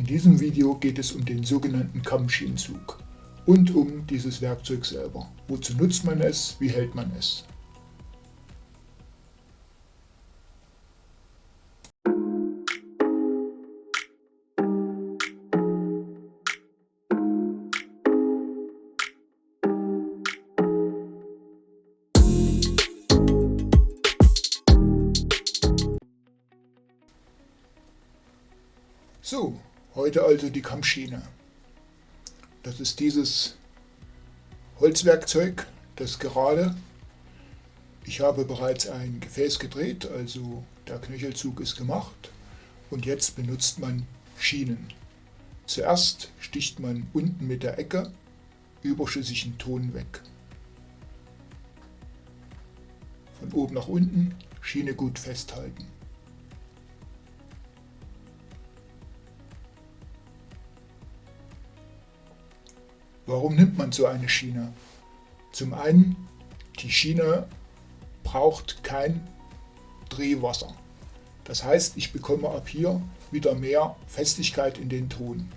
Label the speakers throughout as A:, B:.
A: diesem Video geht es um den sogenannten Kammschienenzug und um dieses Werkzeug selber. Wozu nutzt man es? Wie hält man es? So, heute also die Kammschiene. Das ist dieses Holzwerkzeug, das gerade. Ich habe bereits ein Gefäß gedreht, also der Knöchelzug ist gemacht und jetzt benutzt man Schienen. Zuerst sticht man unten mit der Ecke überschüssigen Ton weg. Von oben nach unten Schiene gut festhalten. Warum nimmt man so eine Schiene? Zum einen, die Schiene braucht kein Drehwasser. Das heißt, ich bekomme ab hier wieder mehr Festigkeit in den Ton.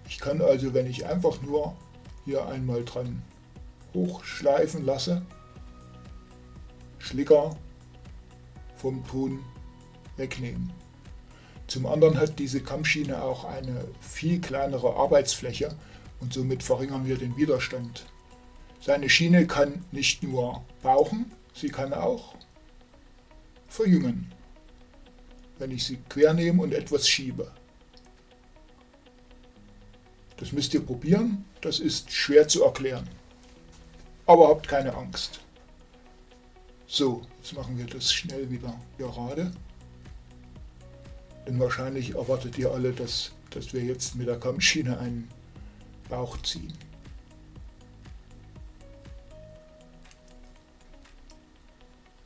A: Ich kann also, wenn ich einfach nur hier einmal dran hochschleifen lasse, Schlicker vom Ton wegnehmen. Zum anderen hat diese Kammschiene auch eine viel kleinere Arbeitsfläche und somit verringern wir den Widerstand. Seine Schiene kann nicht nur bauchen, sie kann auch verjüngen, wenn ich sie quer nehme und etwas schiebe. Das müsst ihr probieren, das ist schwer zu erklären. Aber habt keine Angst. So, jetzt machen wir das schnell wieder gerade. Denn wahrscheinlich erwartet ihr alle, dass wir jetzt mit der Kammschiene einen Bauch ziehen.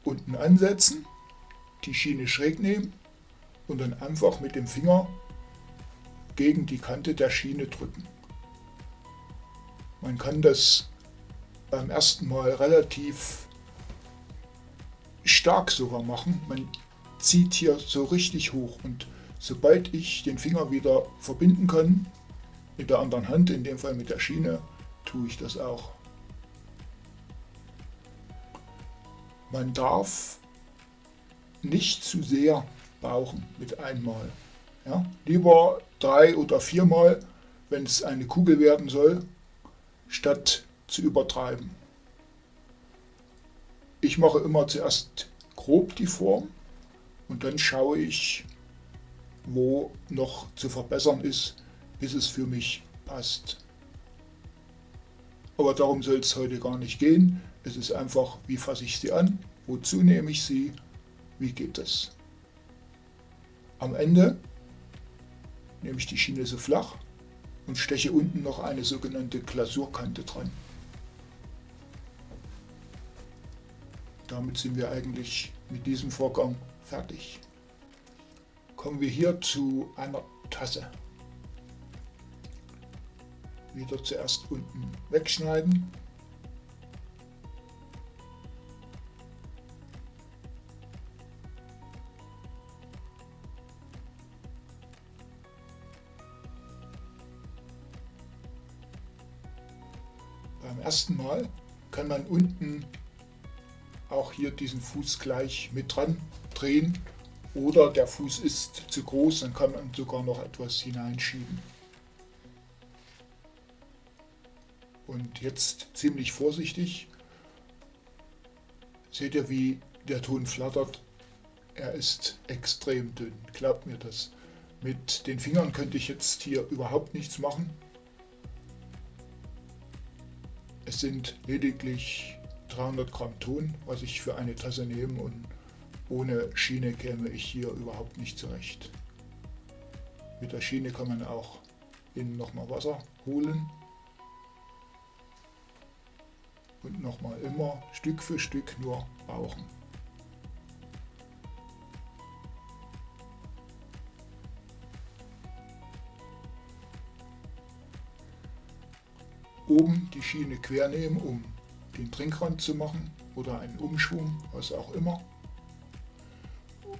A: Unten ansetzen, die Schiene schräg nehmen und dann einfach mit dem Finger gegen die Kante der Schiene drücken. Man kann das beim ersten Mal relativ stark sogar machen. Man zieht hier so richtig hoch und sobald ich den Finger wieder verbinden kann, mit der anderen Hand, in dem Fall mit der Schiene, tue ich das auch. Man darf nicht zu sehr bauchen mit einmal. Ja? Lieber 3 oder 4 Mal, wenn es eine Kugel werden soll, statt zu übertreiben. Ich mache immer zuerst grob die Form und dann schaue ich, wo noch zu verbessern ist, bis es für mich passt. Aber darum soll es heute gar nicht gehen. Es ist einfach, wie fasse ich sie an, wozu nehme ich sie, wie geht es. Am Ende nehme ich die Schiene so flach und steche unten noch eine sogenannte Glasurkante dran. Damit sind wir eigentlich mit diesem Vorgang fertig. Kommen wir hier zu einer Tasse. Wieder zuerst unten wegschneiden. Beim ersten Mal kann man unten auch hier diesen Fuß gleich mit dran drehen oder der Fuß ist zu groß, dann kann man sogar noch etwas hineinschieben. Und jetzt ziemlich vorsichtig. Seht ihr, wie der Ton flattert? Er ist extrem dünn, glaubt mir das. Mit den Fingern könnte ich jetzt hier überhaupt nichts machen. Es sind lediglich 300 Gramm Ton, was ich für eine Tasse nehme, und ohne Schiene käme ich hier überhaupt nicht zurecht. Mit der Schiene kann man auch innen nochmal Wasser holen. Und nochmal immer Stück für Stück nur bauchen. Oben die Schiene quer nehmen, um den Trinkrand zu machen oder einen Umschwung, was auch immer.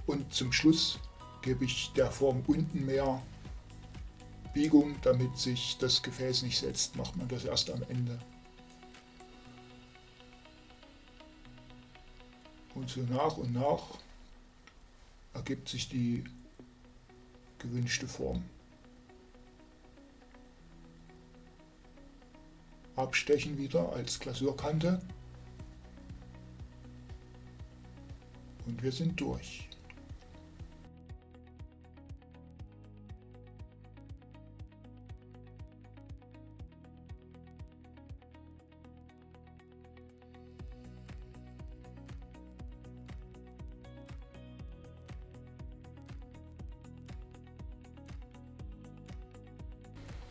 A: Und zum Schluss gebe ich der Form unten mehr Biegung, damit sich das Gefäß nicht setzt, macht man das erst am Ende. Und so nach und nach ergibt sich die gewünschte Form. Abstechen wieder als Glasurkante und wir sind durch.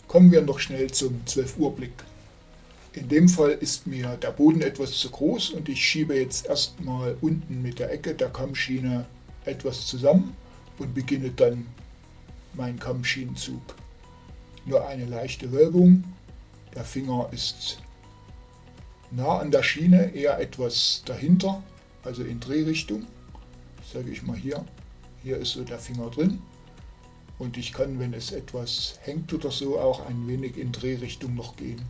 A: Kommen wir noch schnell zum 12 Uhr Blick. In dem Fall ist mir der Boden etwas zu groß und ich schiebe jetzt erstmal unten mit der Ecke der Kammschiene etwas zusammen und beginne dann meinen Kammschienenzug. Nur eine leichte Wölbung, der Finger ist nah an der Schiene, eher etwas dahinter, also in Drehrichtung. Sage ich mal hier ist so der Finger drin. Und ich kann, wenn es etwas hängt oder so, auch ein wenig in Drehrichtung noch gehen.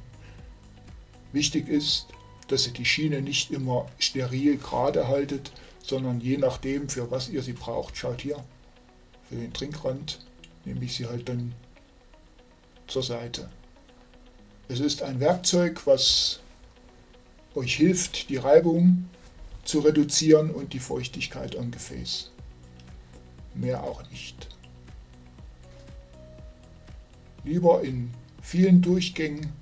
A: Wichtig ist, dass ihr die Schiene nicht immer steril gerade haltet, sondern je nachdem, für was ihr sie braucht. Schaut hier, für den Trinkrand nehme ich sie halt dann zur Seite. Es ist ein Werkzeug, was euch hilft, die Reibung zu reduzieren und die Feuchtigkeit am Gefäß. Mehr auch nicht. Lieber in vielen Durchgängen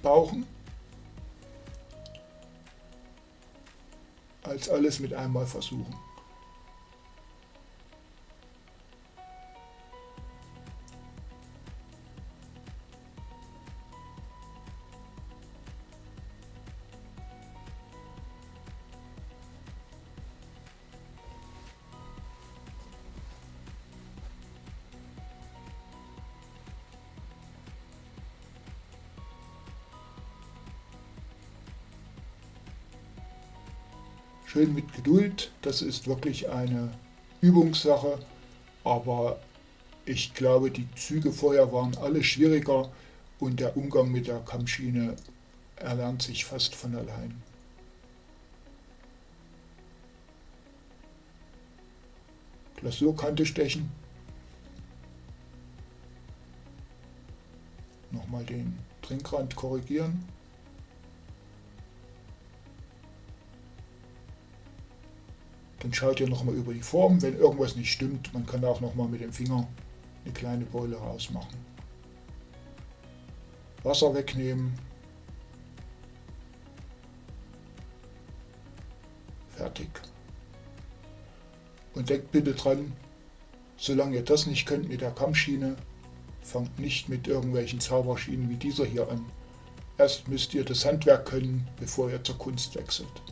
A: bauchen, als alles mit einmal versuchen. Schön mit Geduld, das ist wirklich eine Übungssache, aber ich glaube, die Züge vorher waren alle schwieriger und der Umgang mit der Kammschiene erlernt sich fast von allein. Glasurkante stechen, nochmal den Trinkrand korrigieren. Dann schaut ihr nochmal über die Form, wenn irgendwas nicht stimmt, man kann auch nochmal mit dem Finger eine kleine Beule rausmachen. Wasser wegnehmen. Fertig. Und denkt bitte dran, solange ihr das nicht könnt mit der Kammschiene, fangt nicht mit irgendwelchen Zauberschienen wie dieser hier an. Erst müsst ihr das Handwerk können, bevor ihr zur Kunst wechselt.